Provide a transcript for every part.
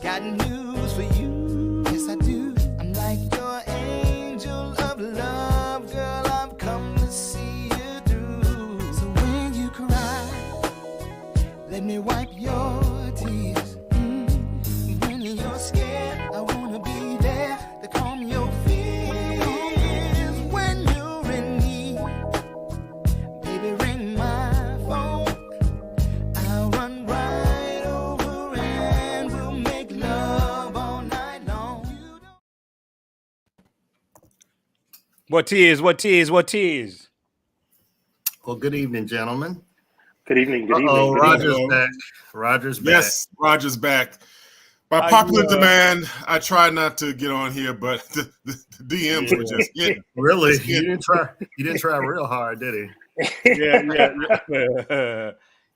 got news for you. Yes, I do. I'm like your angel of love, girl. I've come to see you through. So when you cry, let me wipe your tears. When you're scared, I wanna be there to calm your fears. When you're in need, baby, ring my phone. I'll run right over and we'll make love all night long. What tears? What tears? What tears? Well, good evening, gentlemen. Good evening. Good evening. Oh, Good Roger's evening. back. Roger's back. Yes, Roger's back. By popular demand, I tried not to get on here, but the DMs were just getting. Really? You didn't try. You didn't try real hard, did he?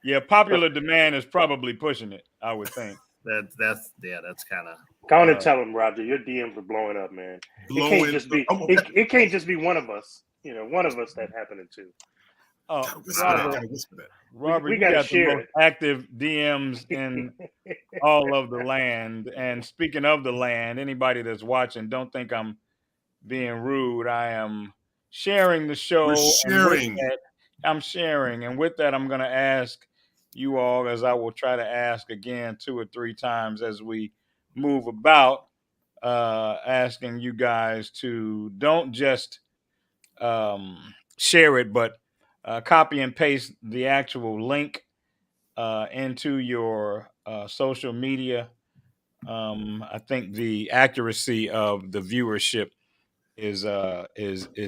Yeah. Popular demand is probably pushing it, I would think. That's kind of. Go on and tell him, Roger. Your DMs are blowing up, man. It can't just be one of us. You know, one of us that happening to. Oh, gotta whisper that. Robert, We you gotta got the share most it. active DMs in all of the land. And speaking of the land, anybody that's watching, don't think I'm being rude. I am sharing the show. We're sharing. And with that, I'm sharing. And with that, I'm going to ask you all, as I will try to ask again 2 or 3 times as we move about, asking you guys to don't just share it, but copy and paste the actual link into your social media. I think the accuracy of the viewership is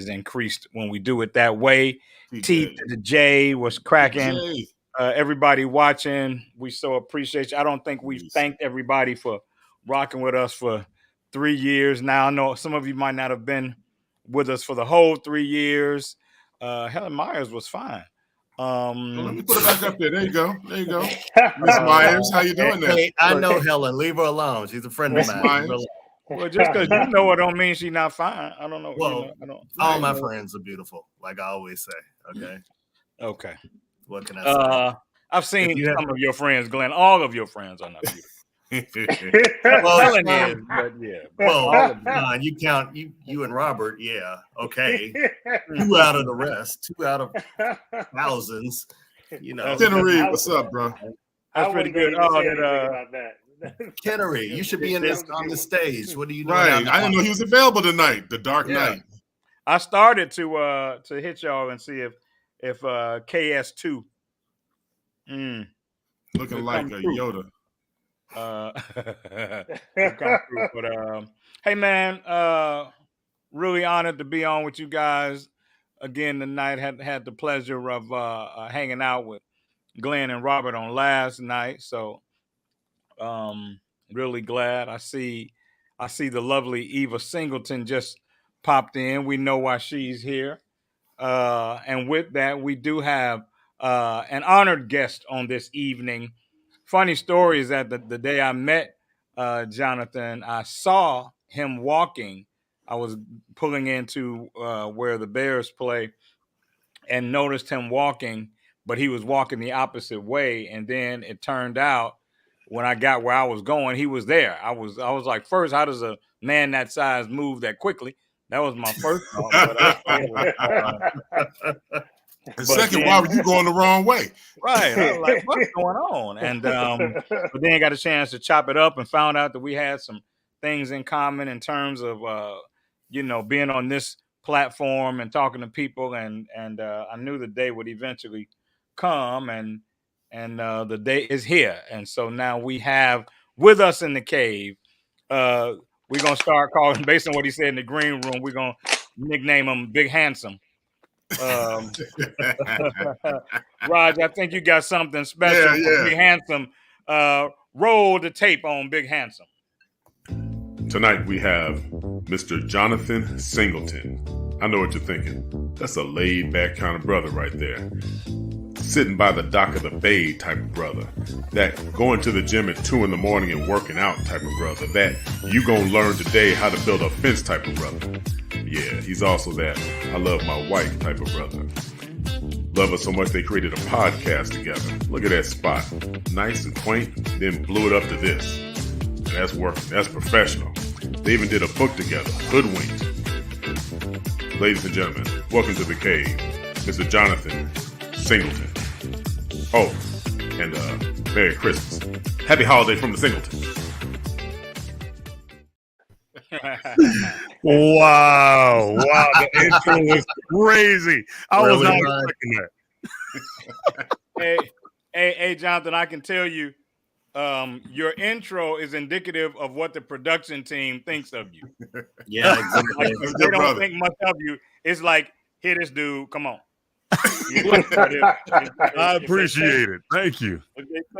increased when we do it that way. T to the J was cracking. Everybody watching, we so appreciate you. I don't think we've thanked everybody for rocking with us for 3 years now. I know some of you might not have been with us for the whole 3 years. Helen Myers was fine. Let me put it back up there. There you go. There you go. Miss Myers, how you doing there? Hey, I know Helen. Leave her alone. She's a friend of mine. Well, just because you know it don't mean she's not fine. I don't know. Well, all my friends are beautiful, like I always say. Okay. What can I say? I've seen some of your friends, Glenn. All of your friends are not beautiful. Well, Helen you count you and Robert, yeah, okay. 2 out of the rest, 2 out of thousands. You know, Kennery, what's up, bro? That's pretty good. Kennery, you should be on the stage. What are you doing? Right, I didn't know he was available tonight. The Dark Knight. I started to hit y'all and see if KS2 looking like a Yoda. But hey man, really honored to be on with you guys again tonight. Had the pleasure of hanging out with Glenn and Robert on last night, so really glad. I see the lovely Eva Singlton just popped in. We know why she's here, and with that, we do have an honored guest on this evening. Funny story is that the day I met Johnathan, I saw him walking. I was pulling into where the Bears play and noticed him walking, but he was walking the opposite way. And then it turned out when I got where I was going, he was there. I was like, first, how does a man that size move that quickly? That was my first thought. And second, why were you going the wrong way? Right. I was like, what's going on? And but then I got a chance to chop it up and found out that we had some things in common in terms of being on this platform and talking to people, and I knew the day would eventually come, and the day is here. And so now we have with us in the cave, we're gonna start calling, based on what he said in the green room, we're gonna nickname him Big Handsome. Raj, I think you got something special for Big Handsome. Roll the tape on Big Handsome. Tonight we have Mr. Johnathan Singlton. I know what you're thinking. That's a laid-back kind of brother right there. Sitting by the dock of the bay type of brother. That going to the gym at 2 a.m. and working out type of brother. That you gonna learn today how to build a fence type of brother. Yeah, he's also that I love my wife type of brother. Love her so much they created a podcast together. Look at that spot. Nice and quaint, then blew it up to this. And That's working. That's professional. They even did a book together, Hoodwinked. Ladies and gentlemen, welcome to the cave, Mr. Johnathan Singlton. Oh, and Merry Christmas. Happy holiday from the Singlton. Wow, the intro was crazy. I was not expecting that. Hey, Jonathan, I can tell you, your intro is indicative of what the production team thinks of you. Yeah, exactly. Like, they don't think much of you. It's like, here, this dude, come on. I appreciate it. Thank you.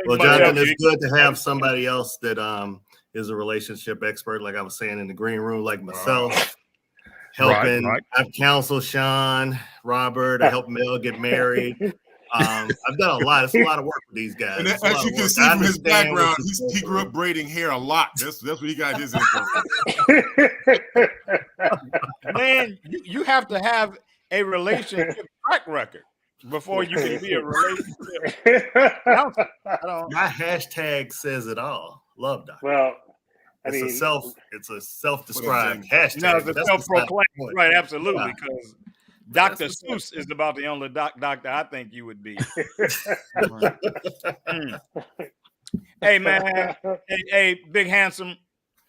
Well, Jonathan, it's good to have somebody else that is a relationship expert, like I was saying in the green room, like myself, helping. Right. I've counseled Sean, Robert. I helped Mel get married. I've done a lot. It's a lot of work with these guys. And as you can see from his background, he grew up braiding hair a lot. That's what he got his info. Man, you have to have a relationship track record before you can be a relationship. My hashtag says it all. Love doctor. Well, it's a self-described hashtag. No, it's a self-proclaimed, right? Absolutely, because Dr. Seuss is about the only doctor I think you would be. Hey, man. Hey, Big Handsome.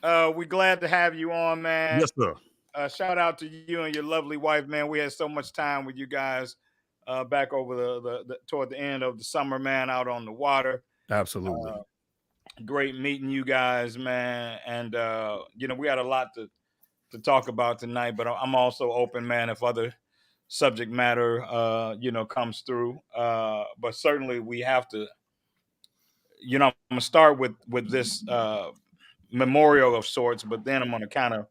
We're glad to have you on, man. Yes, sir. Shout out to you and your lovely wife, man. We had so much time with you guys back over the toward the end of the summer, man, out on the water. Absolutely. Great meeting you guys, man. And we had a lot to talk about tonight, but I'm also open, man, if other subject matter comes through. But certainly we have to, I'm gonna start with this memorial of sorts, but then I'm gonna kind of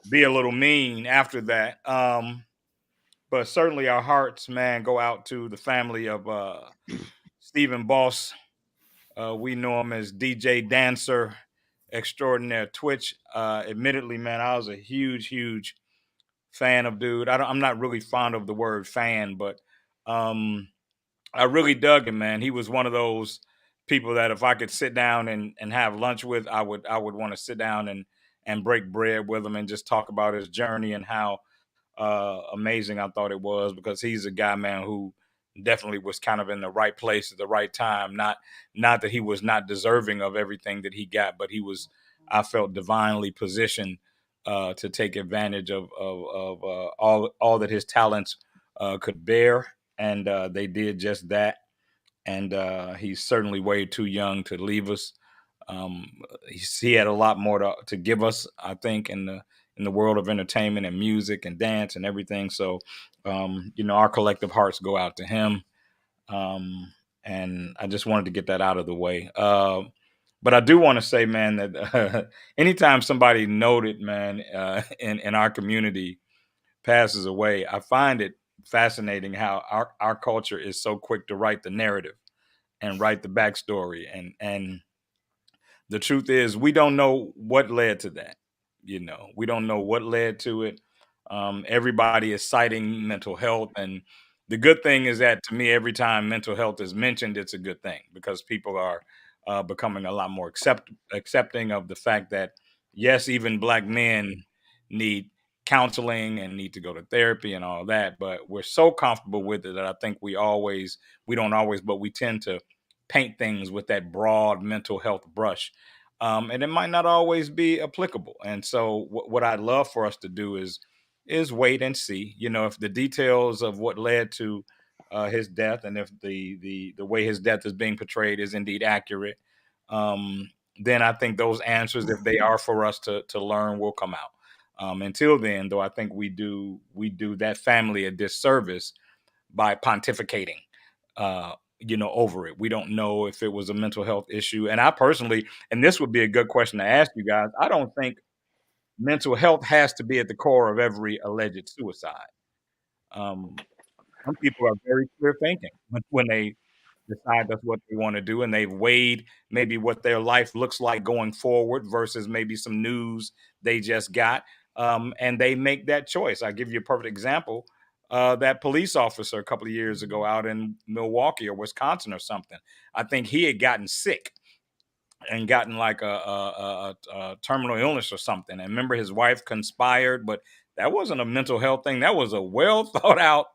be a little mean after that. But certainly our hearts, man, go out to the family of Stephen Boss. We know him as DJ Dancer Extraordinaire Twitch. Admittedly, man, I was a huge fan of dude. I'm not really fond of the word fan, but I really dug him, man. He was one of those people that if I could sit down and have lunch with, I would want to sit down and break bread with him and just talk about his journey and how amazing I thought it was, because he's a guy, man, who definitely was kind of in the right place at the right time. Not that he was not deserving of everything that he got, but he was, I felt, divinely positioned to take advantage of all that his talents could bear, and they did just that. And he's certainly way too young to leave us. He had a lot more to give us, I think, in the world of entertainment and music and dance and everything. So, our collective hearts go out to him. And I just wanted to get that out of the way. But I do want to say, man, that anytime somebody noted, man, in our community passes away, I find it fascinating how our culture is so quick to write the narrative and write the backstory. And the truth is, we don't know what led to that. We don't know what led to it. Everybody is citing mental health. And the good thing is that, to me, every time mental health is mentioned, it's a good thing, because people are becoming a lot more accepting of the fact that, yes, even Black men need counseling and need to go to therapy and all that. But we're so comfortable with it that I think we tend to paint things with that broad mental health brush. And it might not always be applicable. And so what I'd love for us to do is wait and see, if the details of what led to his death, and if the way his death is being portrayed is indeed accurate, then I think those answers, if they are for us to learn, will come out. Until then, though, I think we do that family a disservice by pontificating, over it. We don't know if it was a mental health issue. And I personally, and this would be a good question to ask you guys, I don't think mental health has to be at the core of every alleged suicide. Some people are very clear thinking when they decide that's what they want to do, and they've weighed maybe what their life looks like going forward versus maybe some news they just got, and they make that choice. I'll give you a perfect example. That police officer a couple of years ago out in Milwaukee or Wisconsin or something, I think he had gotten sick, and gotten like a terminal illness or something. And remember, his wife conspired, but that wasn't a mental health thing. That was a well thought out,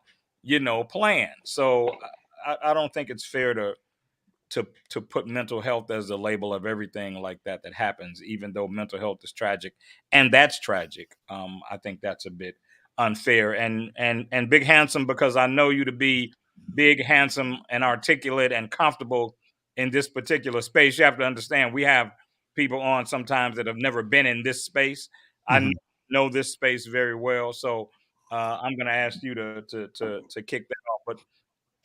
plan. So I don't think it's fair to put mental health as the label of everything like that happens, even though mental health is tragic, and that's tragic. I think that's a bit unfair. And Big Handsome, because I know you to be big, handsome, and articulate and comfortable in this particular space. You have to understand we have people on sometimes that have never been in this space. I know this space very well, so I'm going to ask you to kick that off.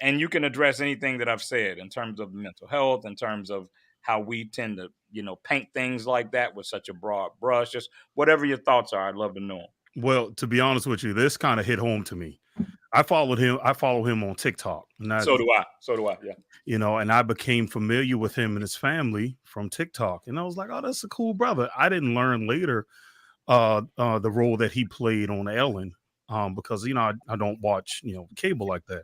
And you can address anything that I've said in terms of mental health, in terms of how we tend to, paint things like that with such a broad brush. Just whatever your thoughts are, I'd love to know 'em. Well, to be honest with you, this kind of hit home to me. I follow him on TikTok. So do I. Yeah. And I became familiar with him and his family from TikTok. And I was like, oh, that's a cool brother. I didn't learn later the role that he played on Ellen, because I don't watch cable like that.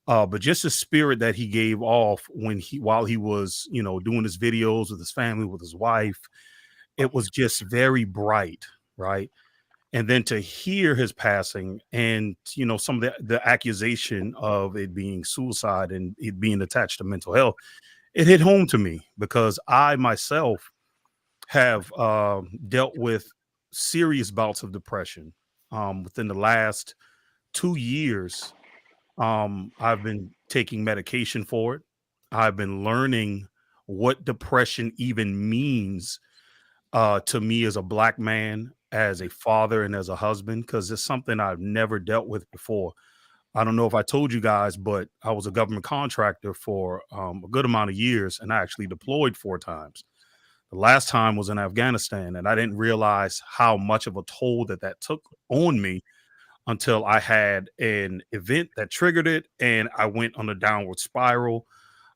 But just the spirit that he gave off while he was doing his videos with his family, with his wife, it was just very bright, right? And then to hear his passing and some of the accusation of it being suicide and it being attached to mental health, it hit home to me because I myself have dealt with serious bouts of depression within the last 2 years. I've been taking medication for it. I've been learning what depression even means to me as a Black man, as a father, and as a husband, because it's something I've never dealt with before. I don't know if I told you guys, but I was a government contractor for a good amount of years, and I actually deployed 4 times. The last time was in Afghanistan, and I didn't realize how much of a toll that took on me until I had an event that triggered it, and I went on a downward spiral.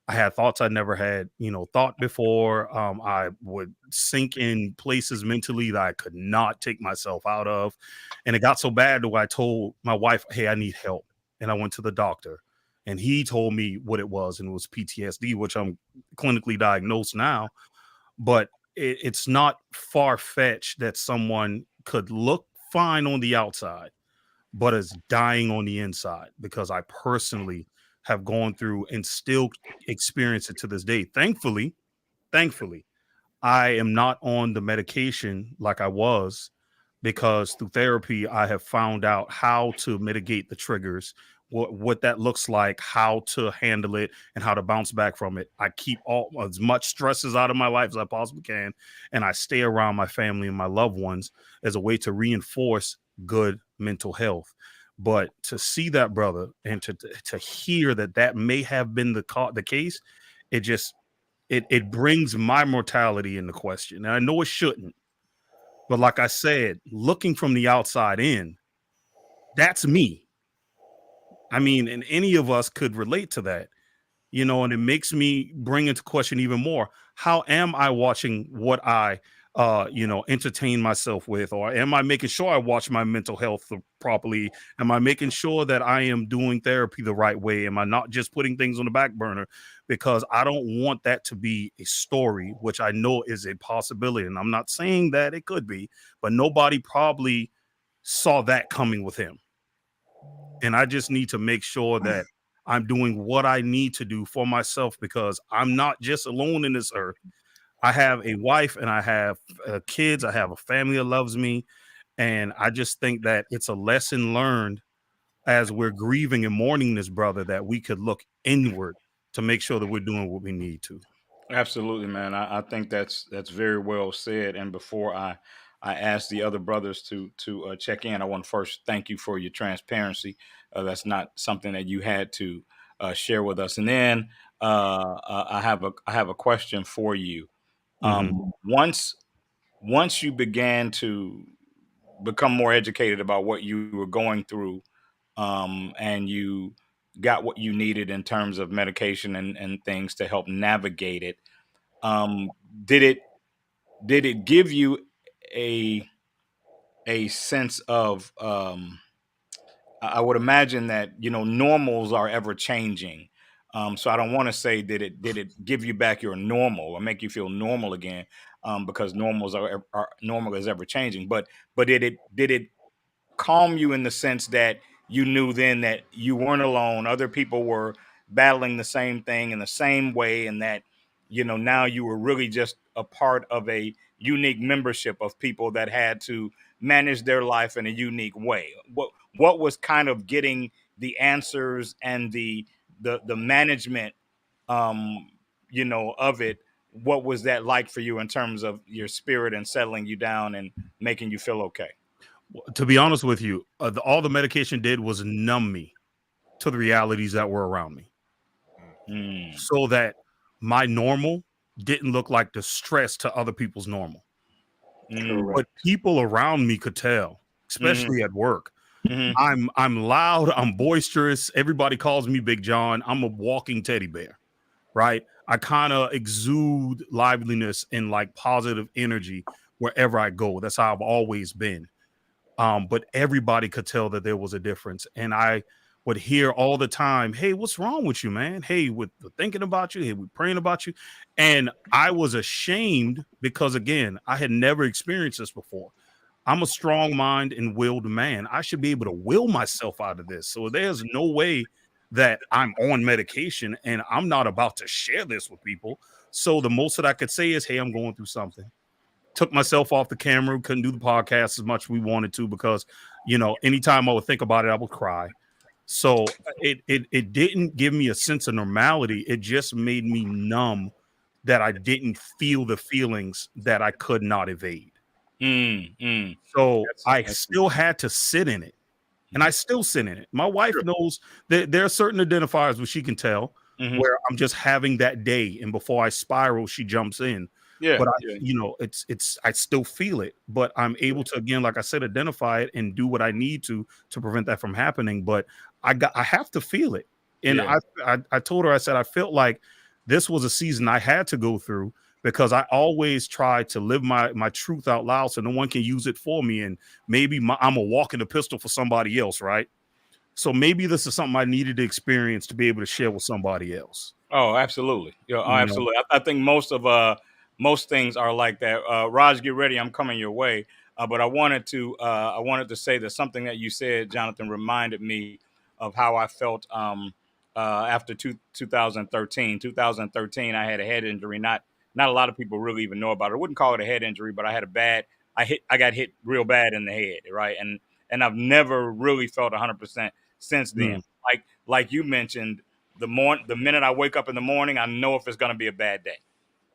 I had thoughts I never had, thought before. I would sink in places mentally that I could not take myself out of. And it got so bad that I told my wife, hey, I need help. And I went to the doctor, and he told me what it was, and it was PTSD, which I'm clinically diagnosed now. But it's not far-fetched that someone could look fine on the outside, but is dying on the inside, because I personally have gone through and still experience it to this day. Thankfully, I am not on the medication like I was, because through therapy, I have found out how to mitigate the triggers, what that looks like, how to handle it, and how to bounce back from it. I keep as much stresses out of my life as I possibly can, and I stay around my family and my loved ones as a way to reinforce good mental health. But to see that brother and to hear that may have been the case, it brings my mortality into question. And I know it shouldn't, but like I said, looking from the outside in, that's me. I mean, and any of us could relate to that, and it makes me bring into question even more. How am I watching what I entertain myself with? Or am I making sure I watch my mental health properly? Am I making sure that I am doing therapy the right way? Am I not just putting things on the back burner? Because I don't want that to be a story, which I know is a possibility. And I'm not saying that it could be, but nobody probably saw that coming with him. And I just need to make sure that I'm doing what I need to do for myself, because I'm not just alone in this earth. I have a wife and I have kids. I have a family that loves me. And I just think that it's a lesson learned as we're grieving and mourning this brother, that we could look inward to make sure that we're doing what we need to. Absolutely, man. I think that's very well said. And before I ask the other brothers to check in, I want to first thank you for your transparency. That's not something that you had to share with us. And then I have a question for you. Once you began to become more educated about what you were going through, and you got what you needed in terms of medication and things to help navigate it, did it give you a sense of, I would imagine that normals are ever changing, So I don't want to say did it give you back your normal or make you feel normal again, because normal is ever changing. But did it calm you in the sense that you knew then that you weren't alone? Other people were battling the same thing in the same way, and that now you were really just a part of a unique membership of people that had to manage their life in a unique way. What was kind of getting the answers and the management of it? What was that like for you in terms of your spirit and settling you down and making you feel okay? To be honest with you, all the medication did was numb me to the realities that were around me, so that my normal didn't look like the stress to other people's normal. But people around me could tell, especially at work. I'm loud, I'm boisterous. Everybody calls me Big John. I'm a walking teddy bear, right? I kind of exude liveliness and like positive energy wherever I go. That's how I've always been. But everybody could tell that there was a difference. And I would hear all the time, hey, what's wrong with you, man? Hey, we're thinking about you. Hey, we're praying about you. And I was ashamed because, again, I had never experienced this before. I'm a strong mind and willed man. I should be able to will myself out of this. So there's no way that I'm on medication and I'm not about to share this with people. So the most that I could say is, hey, I'm going through something. Took myself off the camera, couldn't do the podcast as much as we wanted to because, anytime I would think about it, I would cry. So it didn't give me a sense of normality. It just made me numb, that I didn't feel the feelings that I could not evade. So that's still had to sit in it, and I still sit in it. My wife knows that there are certain identifiers where she can tell where I'm just having that day, and before I spiral, she jumps in. Yeah, but I still feel it, but I'm able to, again, like I said, identify it and do what I need to prevent that from happening. But I have to feel it. And I told her, I said, I felt like this was a season I had to go through because I always try to live my truth out loud so no one can use it for me. And maybe I'm a walking a pistol for somebody else, right? So maybe this is something I needed to experience to be able to share with somebody else. Oh, absolutely. Absolutely. I think most things are like that. Raj, get ready. I'm coming your way. But I wanted to say that something that you said, Johnathan, reminded me of how I felt after 2013. 2013, I had a head injury. Not a lot of people really even know about it. I wouldn't call it a head injury, but I got hit real bad in the head, right? And I've never really felt 100% since then. Like you mentioned, the minute I wake up in the morning, I know if it's going to be a bad day.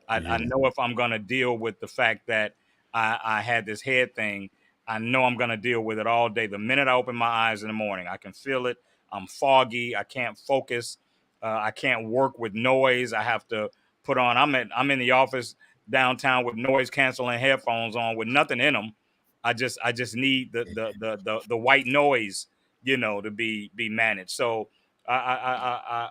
I know if I'm going to deal with the fact that I had this head thing. I know I'm going to deal with it all day. The minute I open my eyes in the morning, I can feel it. I'm foggy. I can't focus. I can't work with noise. I have to put on. I'm in the office downtown with noise canceling headphones on with nothing in them. I just need the white noise, to be managed. So I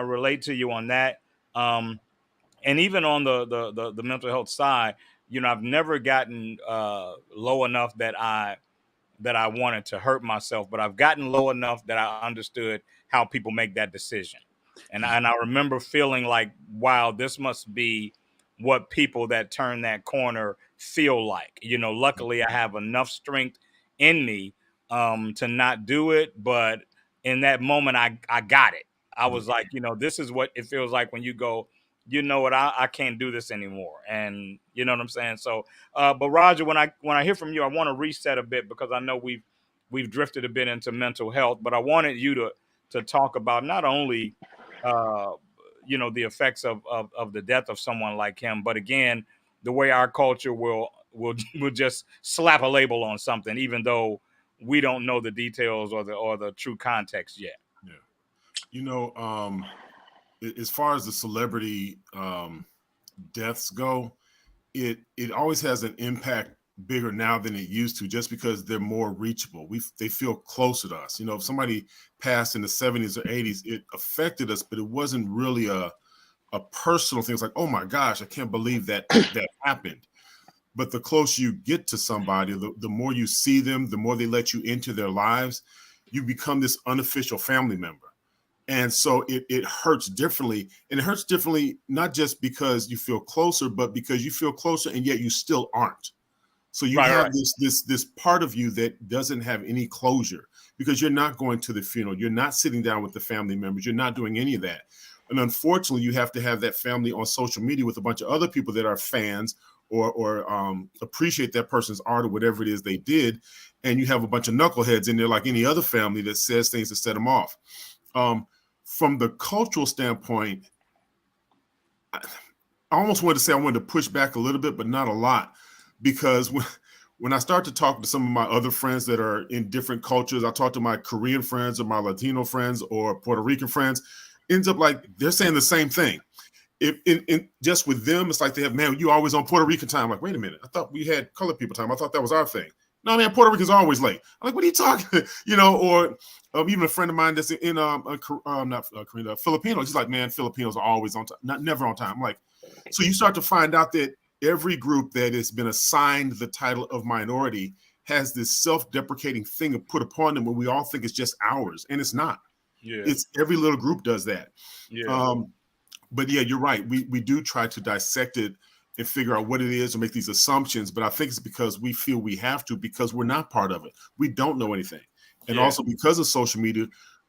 relate to you on that. And even on the mental health side, I've never gotten low enough that I wanted to hurt myself, but I've gotten low enough that I understood how people make that decision. And I remember feeling like, wow, this must be what people that turn that corner feel like. Luckily I have enough strength in me to not do it, but in that moment I got it. I was like, this is what it feels like when you go, you know what, I can't do this anymore. And you know what I'm saying? So but Roger, when I hear from you, I want to reset a bit because I know we've drifted a bit into mental health, but I wanted you to talk about not only the effects of the death of someone like him, but again, the way our culture will just slap a label on something, even though we don't know the details or the true context yet. Yeah. As far as the celebrity deaths go, it always has an impact bigger now than it used to, just because they're more reachable. They feel closer to us. If somebody passed in the 70s or 80s, it affected us, but it wasn't really a personal thing. It's like, oh my gosh, I can't believe that happened. But the closer you get to somebody, the more you see them, the more they let you into their lives, you become this unofficial family member. And so it hurts differently. And it hurts differently, not just because you feel closer, but because you feel closer and yet you still aren't. So you have this part of you that doesn't have any closure because you're not going to the funeral. You're not sitting down with the family members. You're not doing any of that. And unfortunately, you have to have that family on social media with a bunch of other people that are fans or appreciate that person's art or whatever it is they did. And you have a bunch of knuckleheads in there like any other family that says things to set them off. From the cultural standpoint, I almost wanted to say I wanted to push back a little bit, but not a lot. Because when I start to talk to some of my other friends that are in different cultures, I talk to my Korean friends or my Latino friends or Puerto Rican friends, ends up like they're saying the same thing. If in just with them, it's like they have, man, you always on Puerto Rican time. I'm like, wait a minute, I thought we had colored people time. I thought that was our thing. No, man, Puerto Ricans are always late. I'm like, what are you talking? Or even a friend of mine that's in Filipino. He's like, man, Filipinos are always on time, never on time. I'm like, so you start to find out that every group that has been assigned the title of minority has this self-deprecating thing put upon them when we all think it's just ours, and it's not. Yeah. It's every little group does that. Yeah. But yeah, you're right. We do try to dissect it and figure out what it is and make these assumptions, but I think it's because we feel we have to because we're not part of it. We don't know anything. And also because of social media,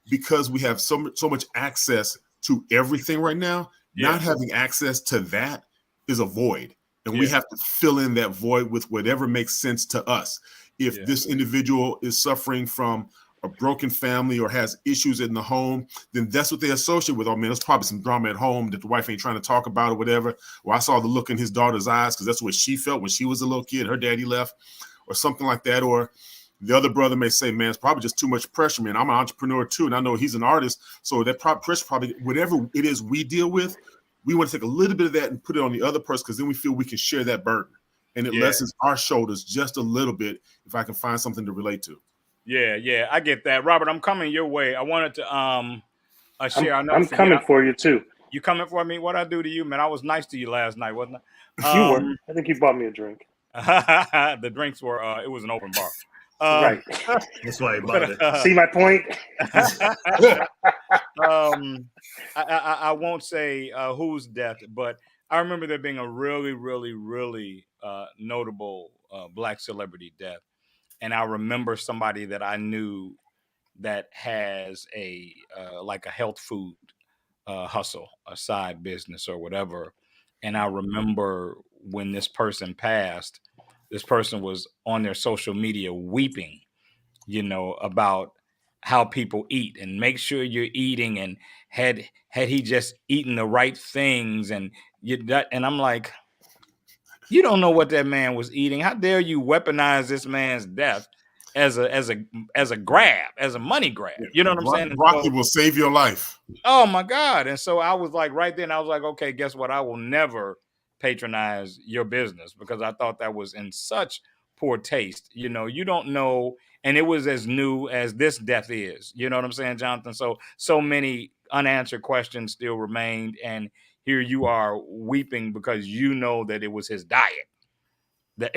because we have so much access to everything right now, not having access to that is a void. And we have to fill in that void with whatever makes sense to us. If this individual is suffering from a broken family or has issues in the home, then that's what they associate with. Oh man, there's probably some drama at home that the wife ain't trying to talk about or whatever. Or I saw the look in his daughter's eyes because that's what she felt when she was a little kid, her daddy left or something like that. Or the other brother may say, man, it's probably just too much pressure, man. I'm an entrepreneur too. And I know he's an artist. So that pressure probably, whatever it is we deal with, we want to take a little bit of that and put it on the other person because then we feel we can share that burden. And it lessens our shoulders just a little bit if I can find something to relate to. Yeah, I get that. Robert, I'm coming your way. I wanted to share. I'm coming for you too. You coming for me? What I do to you, man? I was nice to you last night, wasn't I? You were. I think you bought me a drink. The drinks were, it was an open bar. Right. That's why he bought it. See my point? I won't say whose death, but I remember there being a really, really, really notable Black celebrity death. And I remember somebody that I knew that has a like a health food hustle, a side business or whatever. And I remember when this person passed, this person was on their social media weeping, about how people eat and make sure you're eating and had he just eaten the right things and I'm like, you don't know what that man was eating. How dare you weaponize this man's death as a grab, as a money grab? You know what I'm saying? Broccoli will save your life. Oh my God. And so I was like, right then I was like, okay, guess what? I will never patronize your business because I thought that was in such poor taste. You don't know. And it was as new as this death is. You know what I'm saying, Jonathan? So many unanswered questions still remained. And here you are weeping because you know that it was his diet that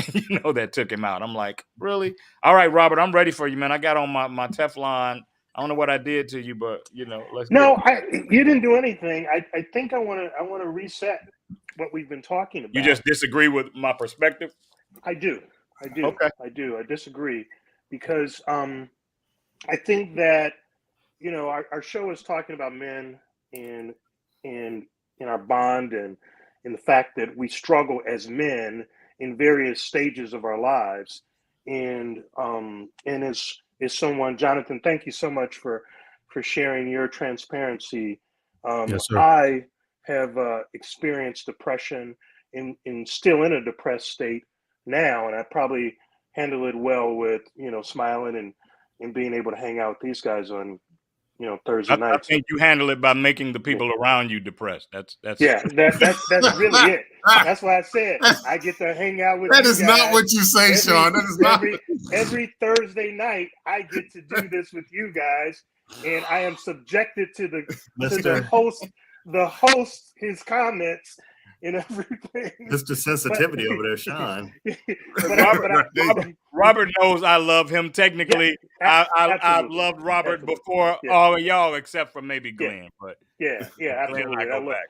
that took him out. I'm like, really? All right, Robert, I'm ready for you, man. I got on my Teflon. I don't know what I did to you, but let's. No, you didn't do anything. I think I want to reset what we've been talking about. You just disagree with my perspective? I do. Okay. I do. I disagree because I think that our show is talking about men and our bond and the fact that we struggle as men in various stages of our lives. And as someone, Johnathan, thank you so much for sharing your transparency. Yes, sir. I have experienced depression and still in a depressed state now, and I probably handle it well with smiling and being able to hang out with these guys on Thursday nights. I think you handle it by making the people around you depressed. That's that's really it. That's why I said I get to hang out with. That is not what you say, Sean. That is not. Every Thursday night, I get to do this with you guys, and I am subjected to the host, his comments and everything. Mr. Sensitivity over there, Sean. Robert knows I love him. Technically, I've absolutely. loved Robert Absolutely. before Yeah. all of y'all, except for maybe Yeah. Glenn. But Yeah, Glenn absolutely. and I go back.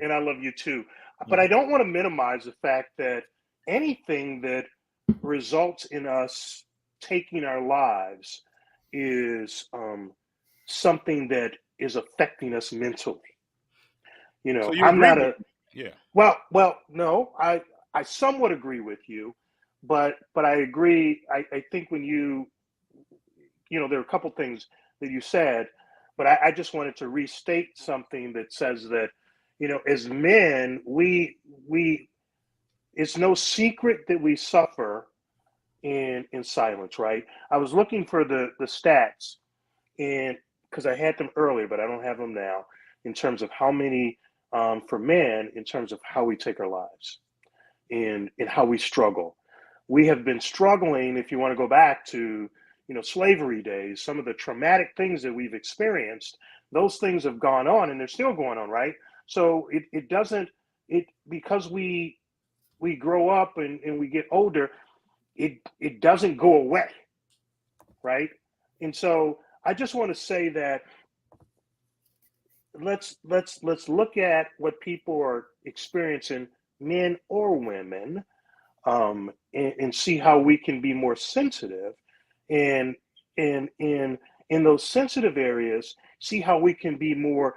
And I love you too. But I don't want to minimize the fact that anything that results in us taking our lives is something that is affecting us mentally. You know, So you I'm agree not with a me? Yeah. well, no, I somewhat agree with you, but I agree. I think when you know, there are a couple things that you said, but I just wanted to restate something that says that, you know, as men, we it's no secret that we suffer in silence, right? I was looking for the stats, and because I had them earlier, but I don't have them now, in terms of how many for men, in terms of how we take our lives and how we struggle. We have been struggling, if you want to go back to, you know, slavery days, some of the traumatic things that we've experienced, those things have gone on and they're still going on, right? So it doesn't, because we grow up and we get older, it doesn't go away, right? And so I just want to say that let's look at what people are experiencing, men or women, and see how we can be more sensitive, and in those sensitive areas, see how we can be more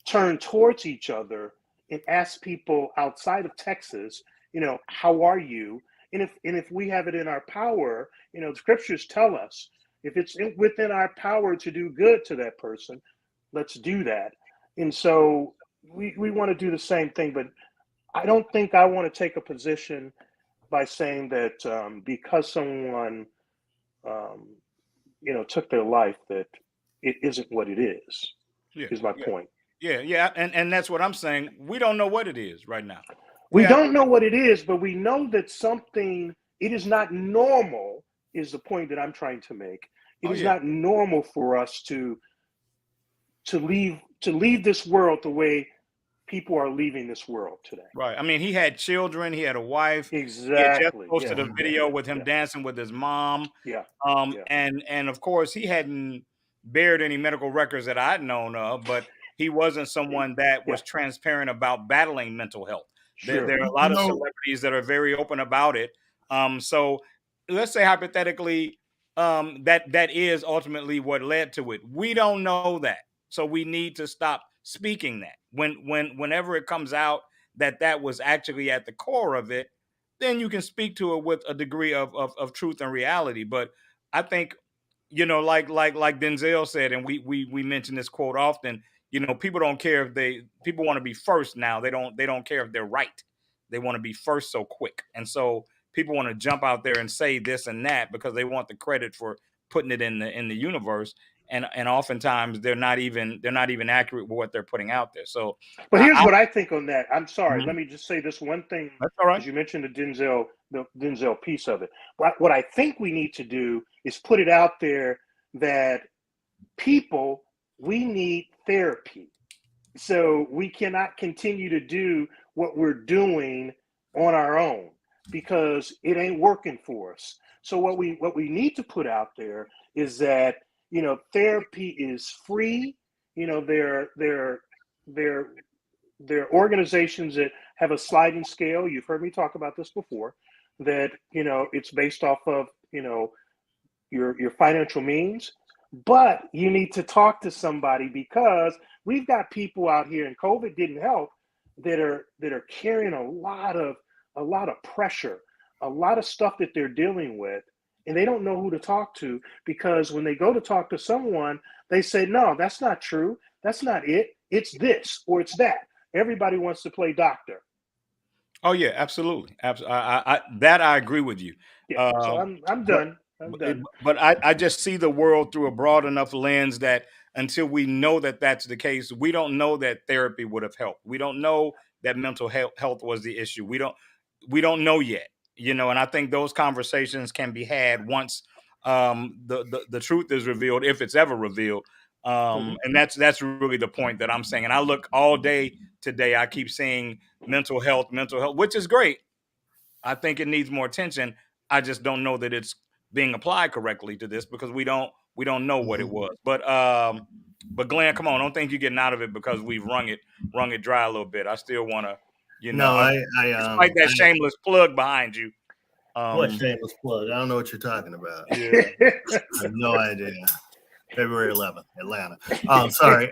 turned towards each other and ask people outside of Texas, you know, how are you? And if we have it in our power, you know, the scriptures tell us if it's within our power to do good to that person, let's do that. And so we want to do the same thing, but I don't think I want to take a position by saying that because someone, um, you know, took their life, that it isn't what it is. Yeah. Is my Yeah. point. Yeah. And that's what I'm saying. We don't know what it is right now. We don't know what it is, but we know that something. It is not normal. Is the point that I'm trying to make? It is not normal for us to leave this world the way people are leaving this world today. Right. I mean, he had children. He had a wife. He had just Exactly. posted a video with him Yeah. dancing with his mom. Yeah. And of course, he hadn't bared any medical records that I'd known of, but he wasn't someone that was transparent about battling mental health. Sure. There are a lot of celebrities that are very open about it. So let's say hypothetically, that is ultimately what led to it. We don't know that, so we need to stop speaking that. Whenever it comes out that was actually at the core of it, then you can speak to it with a degree of truth and reality. But I think, you know, like Denzel said, and we mention this quote often. You know, people don't care if people want to be first now. They don't care if they're right. They want to be first so quick, and so people want to jump out there and say this and that because they want the credit for putting it in the universe. And oftentimes they're not even accurate with what they're putting out there. So, but here's what I think on that. I'm sorry. Mhm. Let me just say this one thing. That's all right. Because you mentioned the Denzel piece of it. What I think we need to do is put it out there that we need therapy. So we cannot continue to do what we're doing on our own because it ain't working for us. So what we need to put out there is that, you know, therapy is free. You know, there are organizations that have a sliding scale. You've heard me talk about this before, that, you know, it's based off of, you know, your financial means, but you need to talk to somebody because we've got people out here, and COVID didn't help, that are carrying a lot of pressure, a lot of stuff that they're dealing with, and they don't know who to talk to because when they go to talk to someone, they say, no, that's not true. That's not it. It's this or it's that. Everybody wants to play doctor. Oh yeah, absolutely. I agree with you. Yeah. So I'm done. But I just see the world through a broad enough lens that until we know that that's the case, we don't know that therapy would have helped. We don't know that mental health was the issue. We don't know yet, you know. And I think those conversations can be had once the truth is revealed, if it's ever revealed. And that's really the point that I'm saying. And I look all day today. I keep seeing mental health, which is great. I think it needs more attention. I just don't know that it's being applied correctly to this because we don't know what it was. But Glenn, come on, don't think you're getting out of it because we've wrung it dry a little bit. I still want to, No, despite that shameless plug behind you. What shameless plug? I don't know what you're talking about. Yeah. I have no idea. February 11th, Atlanta. Sorry.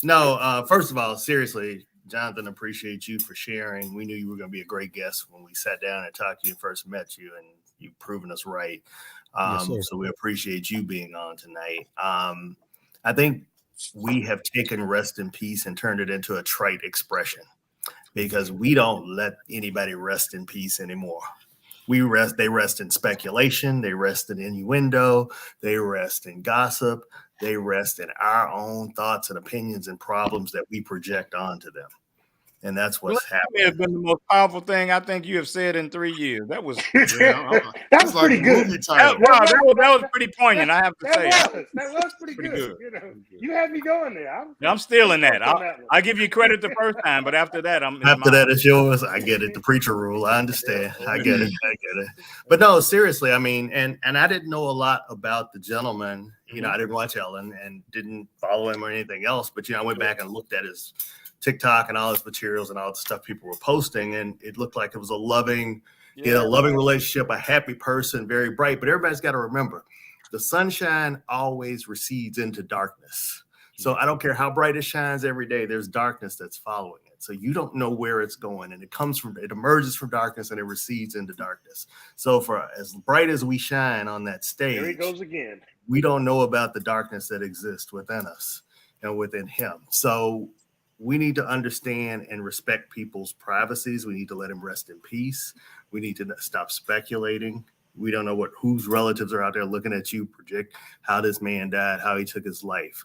No, first of all, seriously, Johnathan, appreciate you for sharing. We knew you were going to be a great guest when we sat down and talked to you and first met you, and you've proven us right. Yes, So we appreciate you being on tonight. I think we have taken rest in peace and turned it into a trite expression because we don't let anybody rest in peace anymore. They rest in speculation, they rest in innuendo, they rest in gossip, they rest in our own thoughts and opinions and problems that we project onto them. And that's what's happening. It has been the most powerful thing I think you have said in 3 years. That was that was pretty good. That was pretty poignant. I have to say that was pretty good. You know, you had me going there. I'm stealing that. I'll give you credit the first time, but after that, it's yours. I get it. The preacher rule. I understand. I get it. But no, seriously. I mean, and I didn't know a lot about the gentleman. You know, I didn't watch Ellen and didn't follow him or anything else. But I went back and looked at his TikTok and all his materials and all the stuff people were posting, and it looked like it was a loving relationship, a happy person, very bright. But everybody's got to remember, the sunshine always recedes into darkness. So I don't care how bright it shines every day, there's darkness that's following it. So you don't know where it's going, and it emerges from darkness and it recedes into darkness. So for as bright as we shine on that stage, there he goes again. We don't know about the darkness that exists within us and within him. So we need to understand and respect people's privacies. We need to let them rest in peace. We need to stop speculating. We don't know whose relatives are out there looking at you, project how this man died, how he took his life.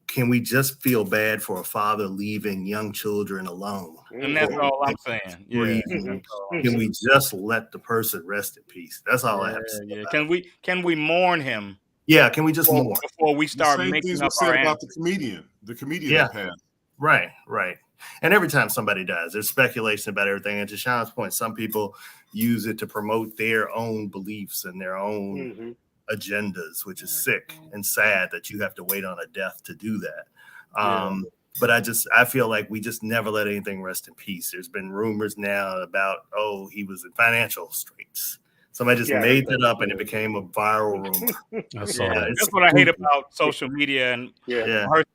Can we just feel bad for a father leaving young children alone? And that's all I'm saying. Yeah. Can we just let the person rest in peace? That's all I have to say. Yeah. Can we mourn him? Yeah, can we just mourn before we start making up our about the comedian that passed? Right. And every time somebody dies, there's speculation about everything. And to Sean's point, some people use it to promote their own beliefs and their own agendas, which is sick and sad that you have to wait on a death to do that. But I feel like we just never let anything rest in peace. There's been rumors now about, he was in financial straits. Somebody just made it up and it became a viral rumor. That's what I hate about social media. And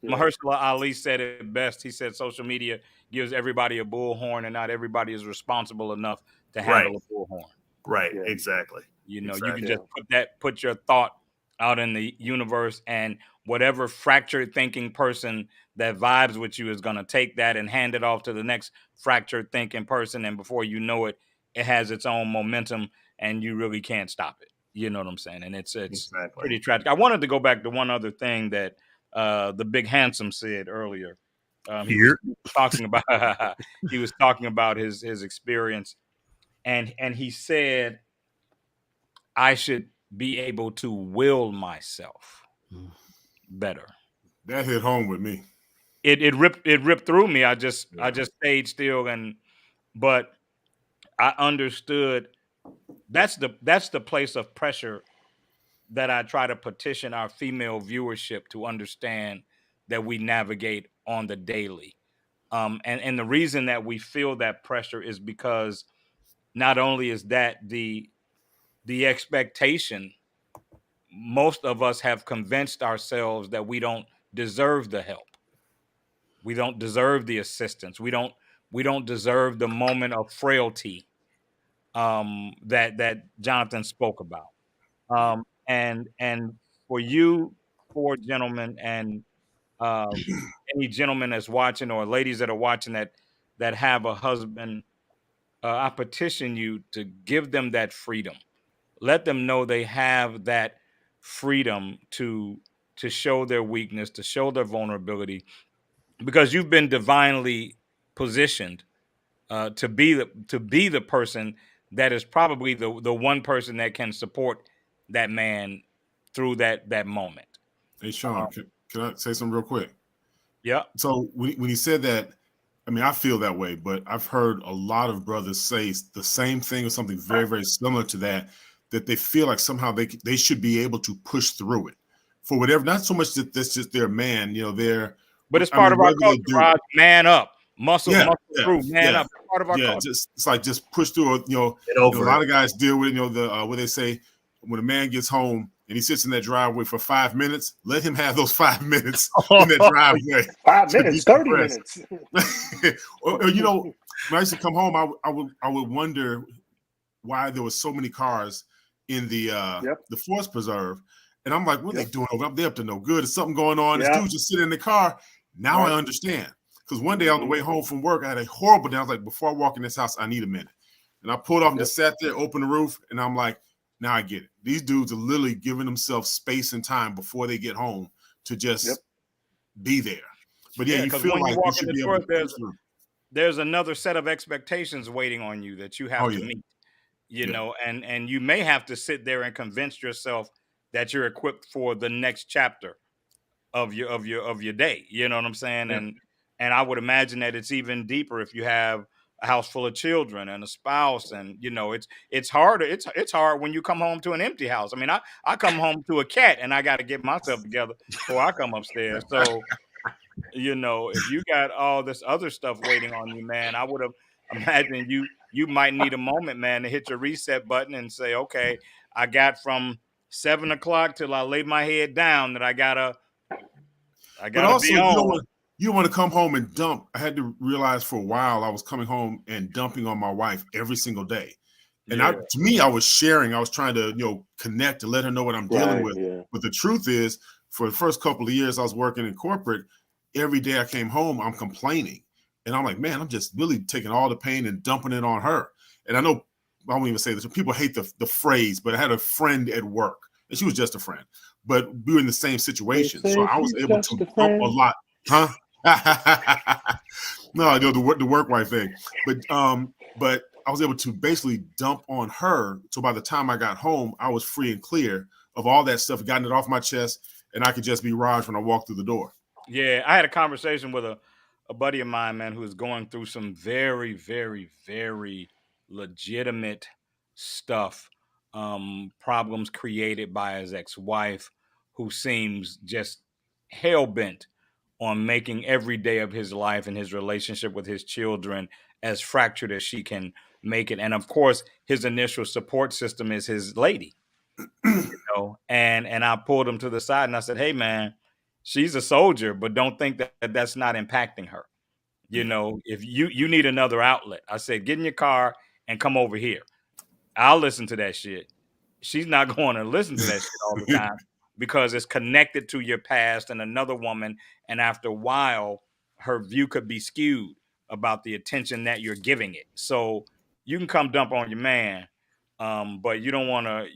Mahershala Ali said it best. He said social media gives everybody a bullhorn and not everybody is responsible enough to handle a bullhorn. Right, exactly. You know, you can just put your thought out in the universe, and whatever fractured thinking person that vibes with you is going to take that and hand it off to the next fractured thinking person. And before you know it, it has its own momentum and you really can't stop it. You know what I'm saying? And it's pretty tragic. I wanted to go back to one other thing that the big handsome said earlier. He was talking about his experience, and he said, I should be able to will myself better. That hit home with me. It ripped through me. I just stayed still, but I understood that's the place of pressure that I try to petition our female viewership to understand that we navigate on the daily. And the reason that we feel that pressure is because not only is that the expectation, most of us have convinced ourselves that we don't deserve the help. We don't deserve the assistance. We don't deserve the moment of frailty that Johnathan spoke about. And for you, four gentlemen, and any gentleman that's watching or ladies that are watching that have a husband, I petition you to give them that freedom. Let them know they have that freedom to show their weakness, to show their vulnerability, because you've been divinely positioned to be the person that is probably the one person that can support that man through that moment. Hey, Sean, can I say something real quick? Yeah. So when he said that, I mean, I feel that way, but I've heard a lot of brothers say the same thing or something very, very similar to that that they feel like somehow they should be able to push through it for whatever. Not so much that that's just their man, but it's part of our culture, Rod. Man up, muscle through, man up. It's part of our culture. It's like just push through it. A lot of guys deal with what they say when a man gets home and he sits in that driveway for 5 minutes. Let him have those 5 minutes in that driveway. 5 minutes, 30 minutes. or when I used to come home, I would wonder why there was so many cars in the Forest Preserve, and I'm like, what are they doing over? They up to no good. There's something going on. This dude just sitting in the car. Now I understand. Because one day on the way home from work, I had a horrible day. I was like, before I walk in this house, I need a minute. And I pulled off and just sat there, opened the roof, and I'm like, now I get it. These dudes are literally giving themselves space and time before they get home to just be there. But you feel like you should be able to there's another set of expectations waiting on you that you have to meet. And you may have to sit there and convince yourself that you're equipped for the next chapter of your day. You know what I'm saying? Yeah. And I would imagine that it's even deeper if you have a house full of children and a spouse, and it's harder. It's hard when you come home to an empty house. I mean, I come home to a cat and I got to get myself together before I come upstairs. So, if you got all this other stuff waiting on you, man, I would have imagined you might need a moment, man, to hit your reset button and say, okay, I got from 7 o'clock till I lay my head down that I gotta be on. You want to come home and dump. I had to realize for a while I was coming home and dumping on my wife every single day. And to me, I was sharing. I was trying to, connect to let her know what I'm dealing with. Yeah. But the truth is, for the first couple of years I was working in corporate, every day I came home, I'm complaining. And I'm like, man, I'm just really taking all the pain and dumping it on her. And I know, I won't even say this. People hate the phrase, but I had a friend at work, and she was just a friend. But we were in the same situation. So I was able to dump a lot. Huh? No, the work wife thing. But I was able to basically dump on her. So by the time I got home, I was free and clear of all that stuff, gotten it off my chest, and I could just be Raj when I walked through the door. Yeah, I had a conversation with a buddy of mine, man, who is going through some very, very, very legitimate stuff, problems created by his ex-wife, who seems just hell-bent on making every day of his life and his relationship with his children as fractured as she can make it. And of course, his initial support system is his lady, and I pulled him to the side and I said, hey, man, she's a soldier, but don't think that that's not impacting her. If you need another outlet, I said, get in your car and come over here. I'll listen to that shit. She's not going to listen to that shit all the time because it's connected to your past and another woman. And after a while, her view could be skewed about the attention that you're giving it. So you can come dump on your man, but you don't want to,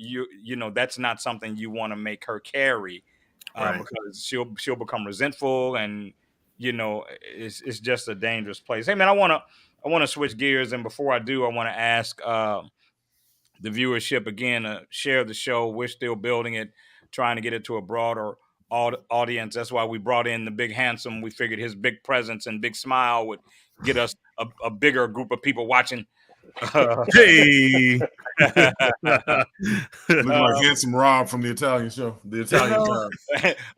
that's not something you want to make her carry because she'll become resentful, and it's just a dangerous place. Hey man, I want to switch gears, and before I do, I want to ask the viewership again to share the show. We're still building it, trying to get it to a broader audience. That's why we brought in the big handsome. We figured his big presence and big smile would get us a bigger group of people watching. Hey, looking like handsome Rob from the Italian show, the Italian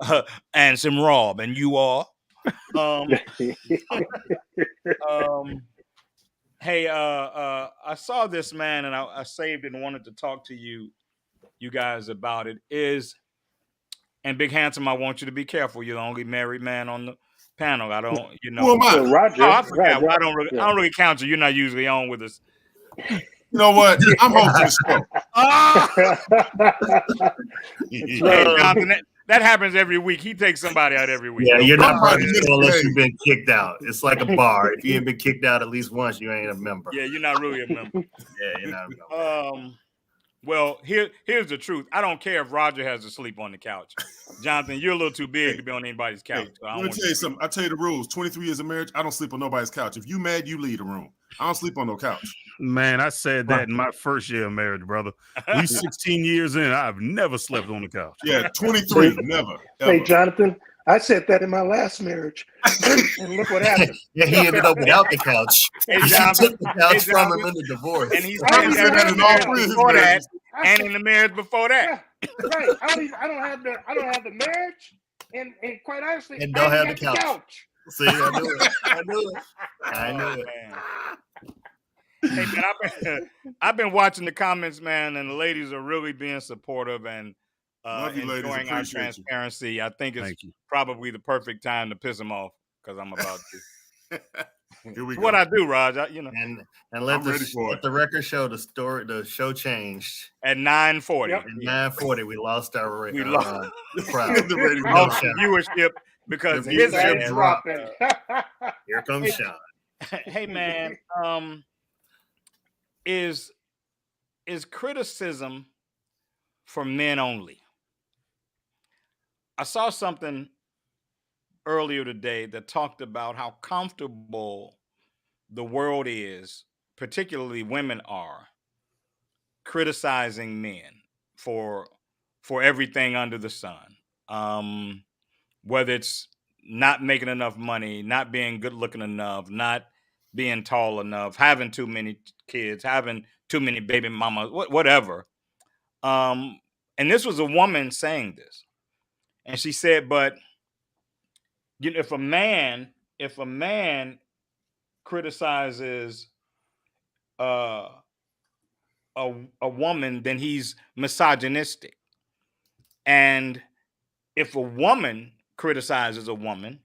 Time. Handsome Rob, and you are. Hey, I saw this, man, and I saved it and wanted to talk to you guys about it. And Big Handsome, I want you to be careful. You're the only married man on the panel. I don't, Who am I? Roger. I forgot. I don't really count you. You're not usually on with us. You know what? I'm home for the show. Hey, Johnathan, that happens every week. He takes somebody out every week. Yeah, you're not part of the show unless you've been kicked out. It's like a bar. If you ain't been kicked out at least once, you ain't a member. Yeah, you're not really a member. Yeah, you're not a member. Well, here's the truth. I don't care if Roger has to sleep on the couch. Johnathan, you're a little too big to be on anybody's couch. So let me tell you something. I'll tell you the rules. 23 years of marriage, I don't sleep on nobody's couch. If you mad, you leave the room. I don't sleep on no couch. Man, I said that in my first year of marriage, brother. We 16 years in, I've never slept on the couch. Yeah, 23, never. Ever. Hey, Johnathan, I said that in my last marriage, and look what happened. Yeah, he ended up without the couch. Hey, she took the couch from him in the divorce. And he's said that in all three before that. and in the marriage before that. Yeah, right. I don't have the marriage, and quite honestly, And don't I have ain't the got couch. See, I knew it. I knew it. I Oh, knew it. man. Hey, man, I've been watching the comments, man, and the ladies are really being supportive and Love you, ladies. enjoying our Appreciate you. transparency. I think it's Thank you. probably the perfect time to piss them off because I'm about to. Here we It's go. what I do, Raj. And let I'm ready for let it. the record show the show changed. At 9:40. Yep. At 9:40, we lost our We lost crowd. The rating No off goes shot. viewership because The his viewership ass. dropped. dropping. Here comes Sean. Hey, man, is criticism for men only? I saw something earlier today that talked about how comfortable the world is, particularly women are, criticizing men for everything under the sun. Whether it's not making enough money, not being good looking enough, not being tall enough, having too many kids, having too many baby mamas, whatever. And this was a woman saying this, and she said, "But you know, if a man criticizes uh, a woman, then he's misogynistic, and if a woman criticizes a woman,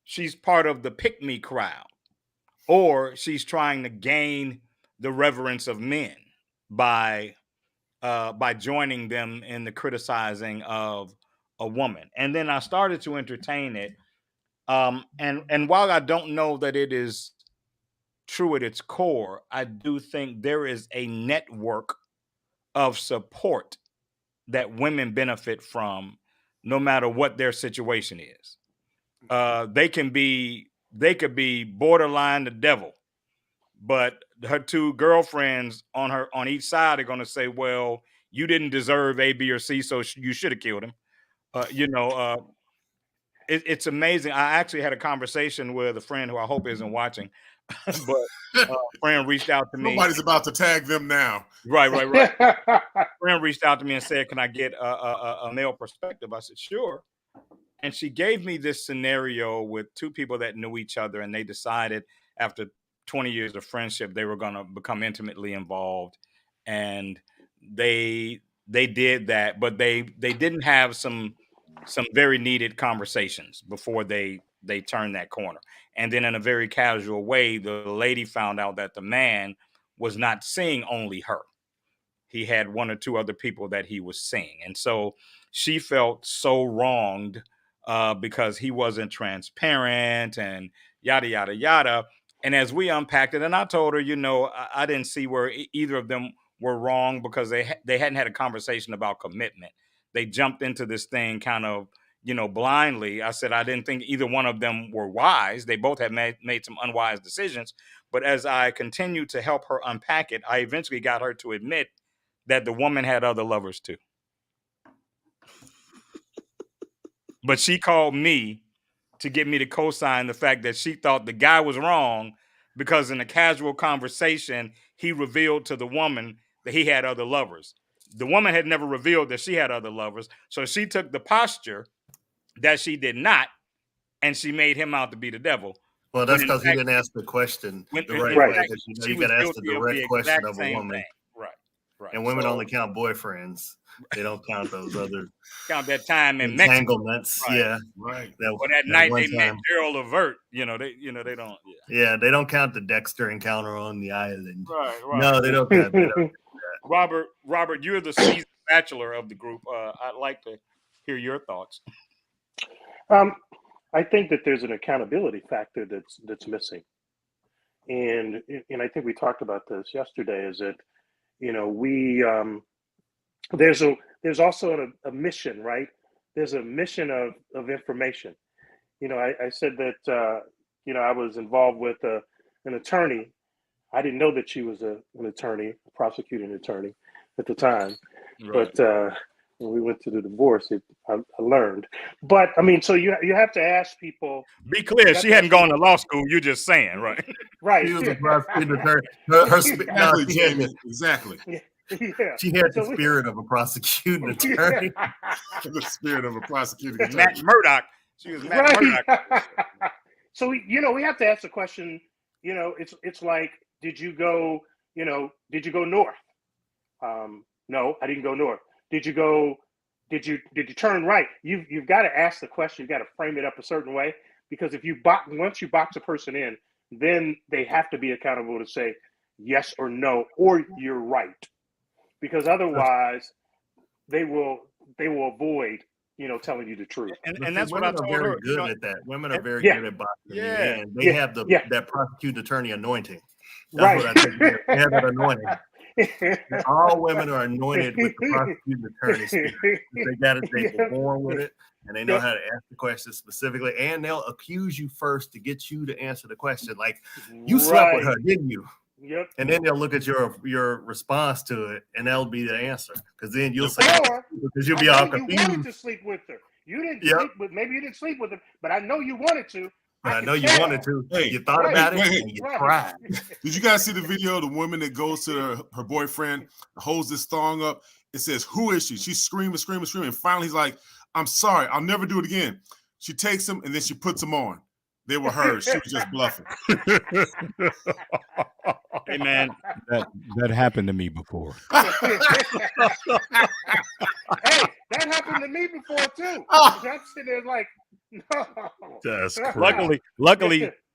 she's part of the pick me crowd, or she's trying to gain the reverence of men by joining them in the criticizing of a woman." And then I started to entertain it. And while I don't know that it is true at its core, I do think there is a network of support that women benefit from, no matter what their situation is. They could be borderline the devil, but her two girlfriends on each side are going to say, "Well, you didn't deserve A, B, or C, so you should have killed him." It's amazing. I actually had a conversation with a friend who I hope isn't watching, but a friend reached out to me. Nobody's about to tag them now. Right. Friend reached out to me and said, "Can I get a male perspective?" I said, "Sure." And she gave me this scenario with two people that knew each other, and they decided after 20 years of friendship they were going to become intimately involved, and they did that, but they didn't have some very needed conversations before they turned that corner. And then in a very casual way, the lady found out that the man was not seeing only her. He had one or two other people that he was seeing. And so she felt so wronged because he wasn't transparent and yada, yada, yada. And as we unpacked it, and I told her, I didn't see where either of them were wrong because they hadn't had a conversation about commitment. They jumped into this thing kind of, blindly. I said I didn't think either one of them were wise. They both had made some unwise decisions. But as I continued to help her unpack it, I eventually got her to admit that the woman had other lovers too. But she called me to get me to co-sign the fact that she thought the guy was wrong because in a casual conversation, he revealed to the woman that he had other lovers. The woman had never revealed that she had other lovers. So she took the posture that she did not, and she made him out to be the devil. Well, that's because he didn't ask the question the right way. Because you got to ask the direct question of a woman. Thing. Right. And women only count boyfriends. They don't count those other that time in entanglements. Mexico. Yeah, right. That night they met Gerald Levert. They don't. Yeah, they don't count the Dexter encounter on the island. Right. No, they don't count that. Robert, you're the seasoned bachelor of the group. I'd like to hear your thoughts. I think that there's an accountability factor that's missing, and I think we talked about this yesterday. Is that there's also a mission, right? There's a mission of information. I said that I was involved with an attorney. I didn't know that she was an attorney, a prosecuting attorney at the time, right. But when we went to the divorce, I learned. But I mean, so you have to ask people. Be clear, she hadn't gone to law school. You're just saying, right? Right. She was a prosecuting attorney. Exactly. Exactly. Yeah. She had So the spirit of a prosecuting attorney. The spirit of a prosecuting attorney. Matt Murdock. She was Matt Right. Murdock. So we have to ask the question. It's like, did you go north? No, I didn't go north. Did you turn right? You've got to ask the question. You got to frame it up a certain way, because if once you box a person in, then they have to be accountable to say yes or no, or you're right, because otherwise they will avoid telling you the truth. And that's what I told very her. Good at that. Women are very Yeah. good at boxing. Yeah. And they have that prosecuting attorney anointing. That's Right. what I think. They have that anointing. All women are anointed with the prosecuting attorney spirit. They were born with it, and they know how to ask the question specifically, and they'll accuse you first to get you to answer the question. Like, you slept with her, didn't you? Yep. And then they'll look at your response to it, and that'll be the answer. Because then you'll say, because you'll be all confused. You wanted to sleep with her. You didn't sleep with. Maybe you didn't sleep with her, but I know you wanted to. But I know you wanted to. Hey, you thought about it, and you tried. Did you guys see the video of the woman that goes to her boyfriend, holds this thong up? It says, "Who is she?" She's screaming. And finally, he's like, "I'm sorry. I'll never do it again." She takes him, and then she puts him on. They were hers. She was just bluffing. Hey, man. That happened to me before. Hey, that happened to me before too. I'm sitting there like, no. That's crazy.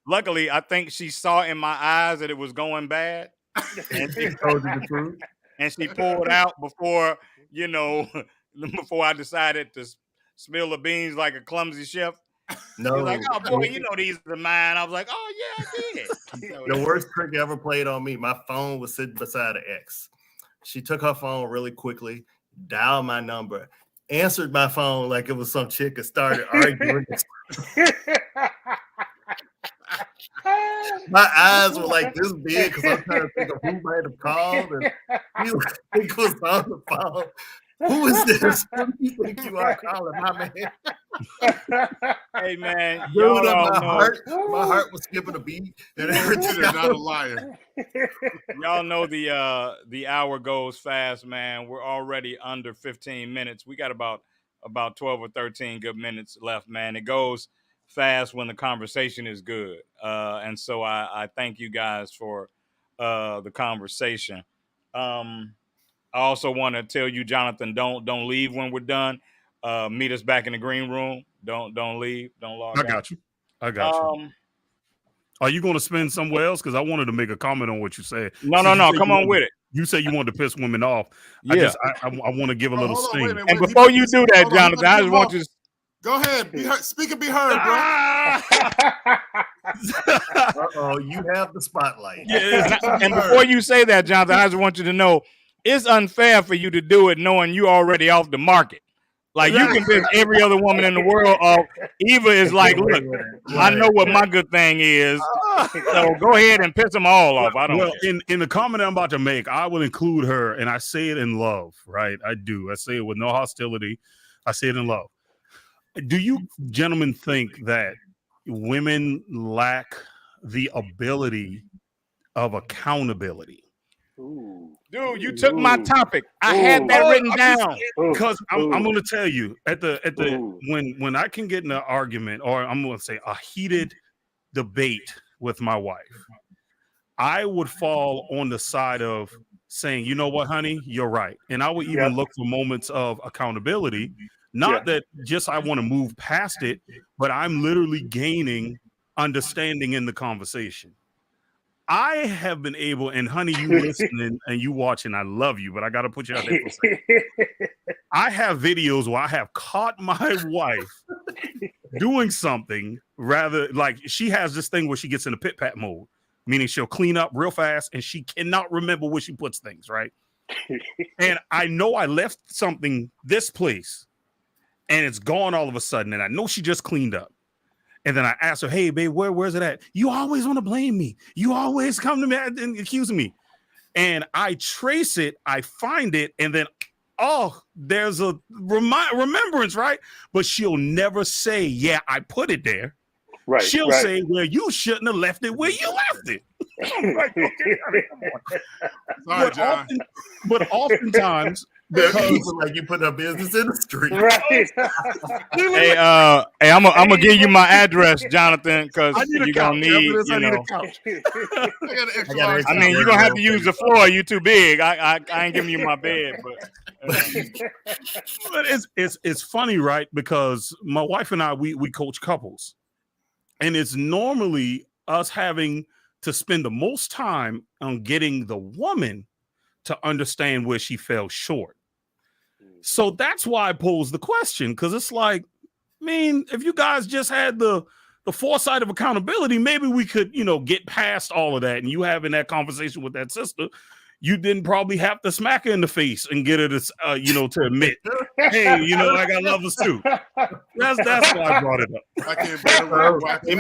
Luckily, I think she saw in my eyes that it was going bad, and she told you the truth. And she pulled out before I decided to spill the beans like a clumsy chef. No, like, oh boy, these are mine. I was like, oh yeah, I did. The worst trick ever played on me. My phone was sitting beside an ex. She took her phone really quickly, dialed my number, answered my phone like it was some chick and started arguing. My eyes were like this big because I'm trying to think of who might have called, and he was on the phone. Who is this? Who do you think you are calling, my man? Hey man, dude, my heart was skipping a beat, and everything. You're not a liar. Y'all know the hour goes fast, man. We're already under 15 minutes. We got about 12 or 13 good minutes left, man. It goes fast when the conversation is good, and so I thank you guys for the conversation. I also want to tell you, Johnathan, don't leave when we're done. Meet us back in the green room. Don't leave. Don't log out. I got you. Are you going to spend somewhere else? Because I wanted to make a comment on what you said. No. Come on with it. You say you wanted to piss women off. Yeah. I want to give a little sting. And before you do that, Johnathan, I just want you to go ahead. Be heard. Speak and be heard, bro. Uh-oh, you have the spotlight. Yeah. And before you say that, Johnathan, I just want you to know it's unfair for you to do it knowing you already off the market. Like, you can piss every other woman in the world off. Eva is like, look, I know what my good thing is, so go ahead and piss them all off. I don't care. In the comment I'm about to make, I will include her, and I say it in love, right? I do. I say it with no hostility. I say it in love. Do you gentlemen think that women lack the ability of accountability? Ooh. Dude, you took my topic. I had that written down. Because I'm going to tell you when I can get in an argument, or I'm going to say a heated debate with my wife, I would fall on the side of saying, you know what, honey, you're right. And I would even look for moments of accountability. Not that just I want to move past it, but I'm literally gaining understanding in the conversation. I have been able, and honey, you listening and you watching, I love you, but I got to put you out there for a second. I have videos where I have caught my wife doing something rather like she has this thing where she gets in a pit pat mode, meaning she'll clean up real fast and she cannot remember where she puts things, right? And I know I left something this place and it's gone all of a sudden, and I know she just cleaned up. And then I asked her, hey, babe, where's it at? You always want to blame me. You always come to me and accuse me. And I trace it, I find it, and then, there's a remembrance, right? But she'll never say, yeah, I put it there. Right. She'll say, well, you shouldn't have left it where you left it. I'm like, okay, I mean, come on. Sorry, John. But oftentimes, because People like you put our business in the street. Right. Hey, I'm gonna give you my address, Jonathan, because I need a you're couch. gonna need, Evidence, I you need know. a couch. I got an extra I got large extra I mean, you're large. gonna have to use the floor. You too big. I ain't giving you my bed, but But it's funny, right? Because my wife and I we coach couples, and it's normally us having to spend the most time on getting the woman to understand where she fell short. So that's why I posed the question, because it's like, I mean, if you guys just had the foresight of accountability, maybe we could, get past all of that. And you having that conversation with that sister, you didn't probably have to smack her in the face and get her to, to admit, hey, I got lovers too. That's why I brought it up. I can't bear They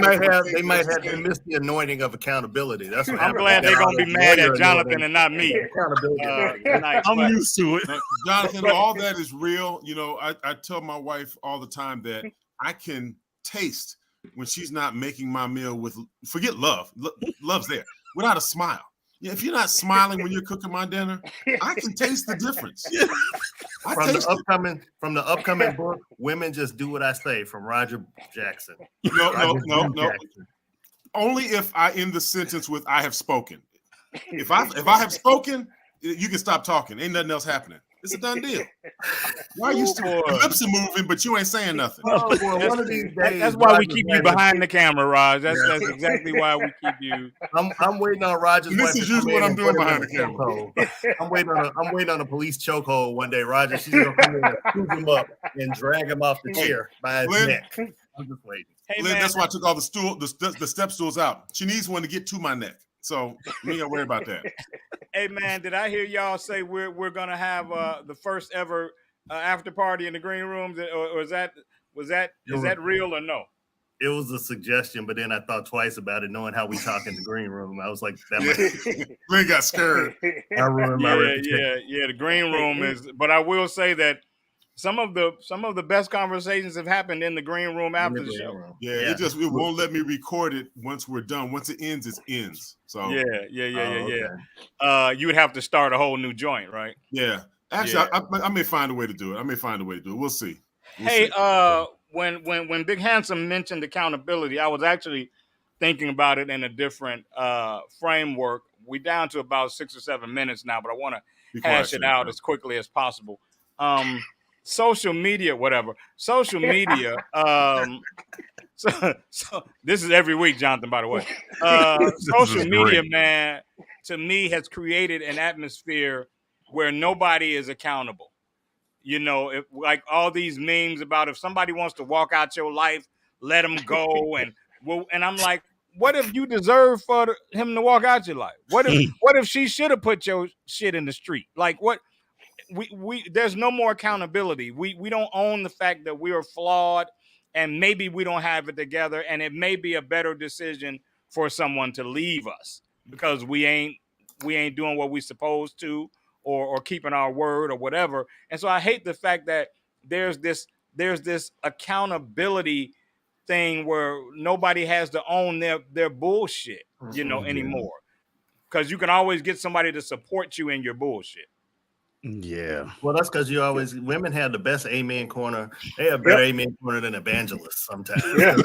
might have missed the anointing of accountability. That's what I'm happened. glad they're gonna be mad at Lawyer Jonathan anointing. and not me. Accountability. Tonight. I'm But- used to it. Jonathan, all that is real. I tell my wife all the time that I can taste when she's not making my meal with, forget love. Love's there without a smile. Yeah, if you're not smiling when you're cooking my dinner, I can taste the difference. I From taste it. the upcoming book, Women Just Do What I Say from Roger Jackson. No. Jackson. Only if I end the sentence with "I have spoken." If I have spoken, you can stop talking. Ain't nothing else happening. It's a done deal. Why are you still? Your lips are moving, but you ain't saying nothing. Oh, boy, one of these days, That's why we Roger's keep you wife- behind the camera, Raj. That's exactly why we keep you. I'm waiting on Roger's. And this wife is to come usually what in I'm and doing put him behind in the camera. chokehold. I'm waiting on a police chokehold one day. Roger, she's gonna come in and scoop him up and drag him off the chair by his Lynn, neck. I'm just waiting. Hey, Lynn, man, that's why I took all the step stools out. She needs one to get to my neck, so we ain't gotta worry about that. hey, man, did I hear y'all say we're gonna have the first ever after party in the green rooms, or is that real or no? It was a suggestion, but then I thought twice about it, knowing how we talk in the green room. I was like, that might Lynn got scared. I ruined my reputation. Yeah. The green room is, but I will say that some of the best conversations have happened in the green room after the show. Yeah, it won't let me record it once we're done. Once it ends, it ends. So Yeah. Okay. You would have to start a whole new joint, right? yeah. Actually, Yeah. I may find a way to do it. We'll see. Hey, when Big Handsome mentioned accountability, I was actually thinking about it in a different framework. We're down to about 6 or 7 minutes now, but I want to hash it out as quickly as possible. Social media, Social media. So this is every week, Jonathan, by the way. Social media, man, to me has created an atmosphere where nobody is accountable. If like all these memes about if somebody wants to walk out your life, let them go. And I'm like, what if you deserve for him to walk out your life? What if she should have put your shit in the street? Like what? We there's no more accountability. We don't own the fact that we are flawed and maybe we don't have it together, and it may be a better decision for someone to leave us because we ain't doing what we supposed to or keeping our word or whatever. And so I hate the fact that there's this accountability thing where nobody has to own their bullshit, anymore. Because you can always get somebody to support you in your bullshit. Yeah. Well, that's because women have the best amen corner. They have better amen corner than evangelists sometimes. Yeah.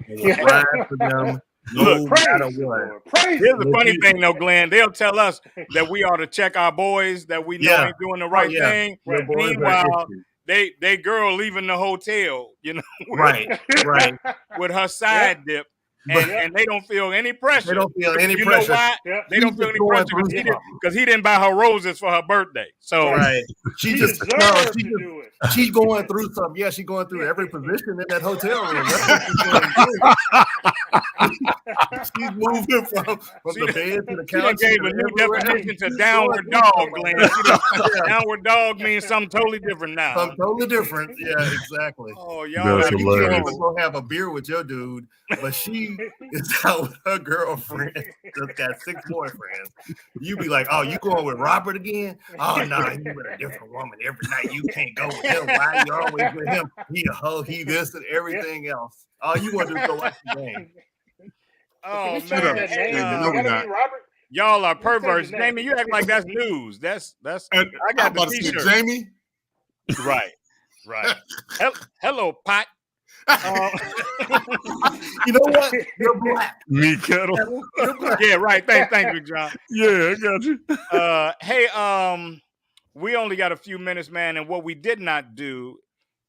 They will ride for them. No matter what. Praise Here's the funny thing, though, Glenn. They'll tell us that we ought to check our boys that we know ain't doing the right thing. Your boys are Meanwhile, issues. they girl leaving the hotel, Right. with her side dip, and they don't feel any pressure. They don't feel any you pressure. know why? Yeah. They don't feel any pressure because he didn't buy her roses for her birthday. So Right. She deserves to do it. She's going through something. Yeah, she's going through every position in that hotel room. That's what she's moving from the bed to the she done couch. gave a new definition to downward dog, Glenn. Downward dog means something totally different now. Something totally different. Yeah, exactly. Oh, y'all That's gotta be You can't hilarious. even go have a beer with your dude, but she is out with her girlfriend that's got 6 boyfriends. You be like, oh, you going with Robert again? Oh, no, you with a different woman every night. You can't go with him. Why you always with him? He a hoe, he this and everything else. All you want to do is go watch the game. Oh Can we change man, that hey, name? no, It we're gotta not. be Robert. y'all are Let's change perverts. the name. Jamie, you act like that's news. That's And I I'm got the about to say, T-shirt. Jamie. Right. Hello, pot. You know what? You're black. Me kettle. Yeah, right. Thanks, Big John. Yeah, I got you. Hey, we only got a few minutes, man, and what we did not do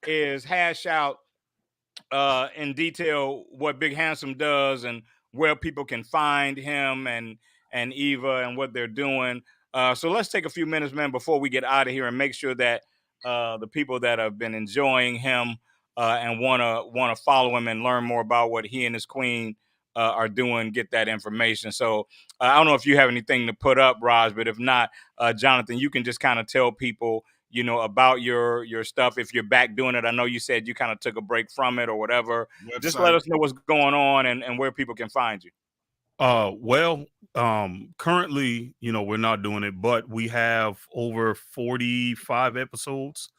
is hash out in detail what Big Handsome does and where people can find him and Eva and what they're doing. So let's take a few minutes, man, before we get out of here and make sure that the people that have been enjoying him and wanna follow him and learn more about what he and his queen are doing, get that information. So I don't know if you have anything to put up, Raj, but if not, Johnathan, you can just kind of tell people, you know, about your stuff if you're back doing it. I know you said you kind of took a break from it or whatever. Just let Website. us know what's going on and where people can find you. Currently, you know, we're not doing it, but we have over 45 episodes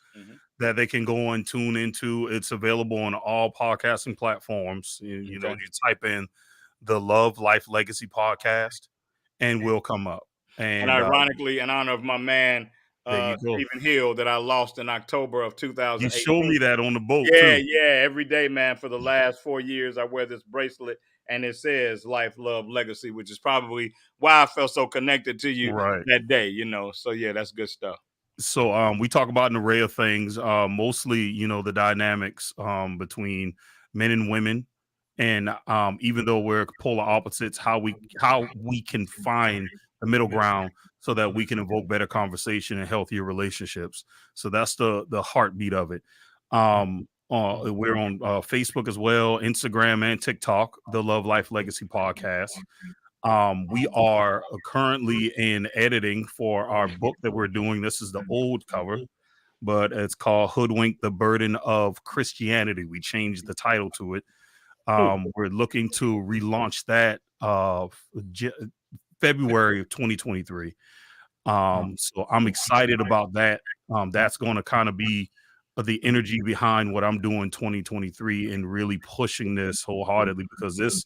that they can go and tune into. It's available on all podcasting platforms. You know, Okay. you type in the Love Life Legacy podcast and we'll come up. And ironically, in honor of my man there you go. Stephen Hill that I lost in October of You 2018. showed me that on the boat Yeah, too. yeah. Every day, man, for the last 4 years, I wear this bracelet and it says Life, Love, Legacy, which is probably why I felt so connected to you Right. that day, you know. So yeah, that's good stuff. So we talk about an array of things, mostly, you know, the dynamics between men and women. And even though we're polar opposites, how we can find the middle ground so that we can evoke better conversation and healthier relationships. So that's the heartbeat of it. We're on Facebook as well, Instagram and TikTok, the Love Life Legacy podcast. We are currently in editing for our book that we're doing. This is the old cover, but it's called Hoodwink, the Burden of Christianity. We changed the title to it. We're looking to relaunch that February of 2023. So I'm excited about that. That's going to kind of be the energy behind what I'm doing 2023 and really pushing this wholeheartedly, because this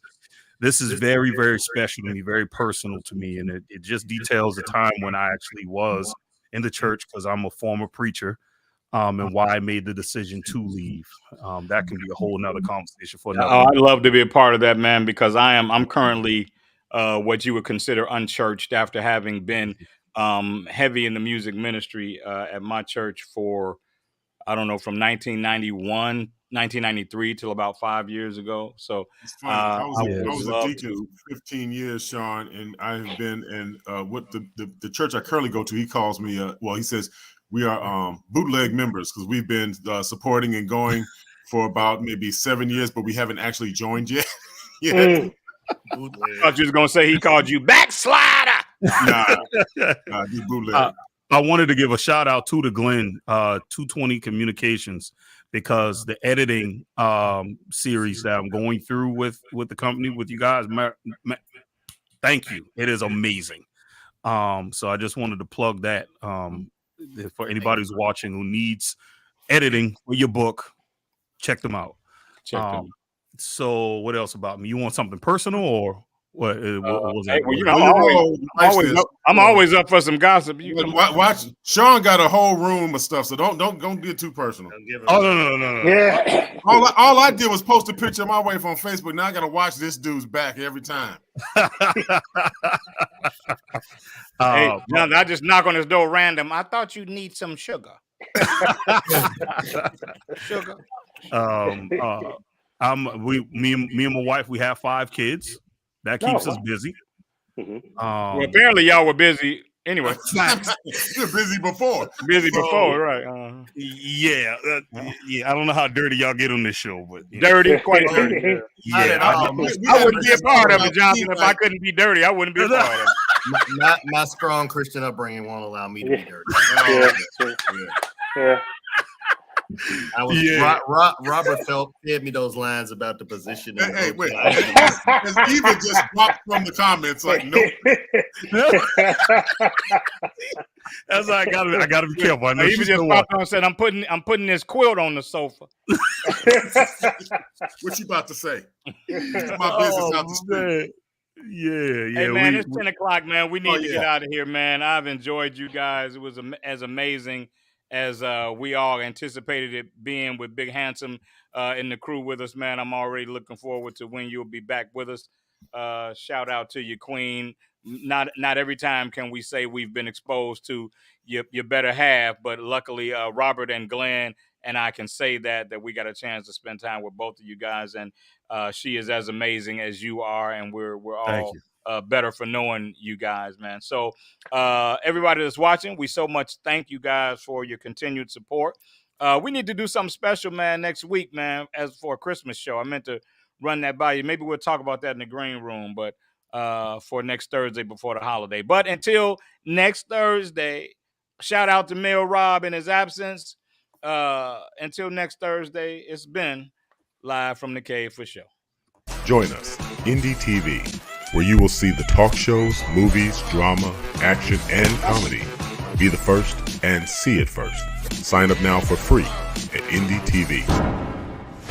is very, very special to me, very personal to me. And it just details the time when I actually was in the church, because I'm a former preacher, and why I made the decision to leave. That can be a whole nother conversation for another. I'd love to be a part of that, man, because I'm currently what you would consider unchurched after having been heavy in the music ministry at my church for, I don't know, from 1993 till about 5 years ago. So It's funny. I was a love deacon for 15 years, Sean, and I have been in what the church I currently go to. He calls me. He says we are bootleg members, because we've been supporting and going for about maybe 7 years, but we haven't actually joined yet. I thought you was gonna say he called you backslider. Nah, he's bootleg. I wanted to give a shout out to the Glenn 220 Communications, because the editing series that I'm going through with the company, with you guys, thank you. It is amazing. So I just wanted to plug that for anybody who's watching who needs editing for your book, check them out. So what else about me? You want something personal or what? Was hey, it? well, you know, I'm always up for some gossip. You can Watch. Sean got a whole room of stuff, so don't get too personal. Oh no. Yeah. All I did was post a picture of my wife on Facebook. Now I got to watch this dude's back every time. Hey, John, I just knock on his door random. I thought you'd need some sugar. Sugar. Me and my wife, we have 5 kids. That keeps us busy. Well, apparently y'all were busy anyway. You're busy before. Right? Yeah. I don't know how dirty y'all get on this show, but dirty, quite dirty. Yeah, I wouldn't be a part of it, Johnson. If I couldn't be dirty, I wouldn't be a part of it. My strong Christian upbringing won't allow me to be dirty. Yeah. I was Robert Phelps fed me those lines about the position. Hey, wait. Because Eva just dropped from the comments like, nope. That's why I gotta be careful. I know Eva just popped on and said, I'm putting this quilt on the sofa. What you about to say? It's my business out the street. Hey man, it's 10 o'clock, man. We need to get out of here, man. I've enjoyed you guys. It was as amazing as we all anticipated it being with Big Handsome in the crew with us, man. I'm already looking forward to when you'll be back with us. Shout out to you, Queen. Not every time can we say we've been exposed to your better half, but luckily Robert and Glenn and I can say that we got a chance to spend time with both of you guys, and she is as amazing as you are, and we're all better for knowing you guys, man. So everybody that's watching, we so much thank you guys for your continued support. We need to do something special, man, next week, man, as for a Christmas show. I meant to run that by you. Maybe we'll talk about that in the green room, but for next Thursday before the holiday. But until next Thursday, shout out to Mayor Rob in his absence. Until next Thursday, it's been Live from the Cave for Show. Join us, Indie TV, where you will see the talk shows, movies, drama, action, and comedy. Be the first and see it first. Sign up now for free at Indie TV.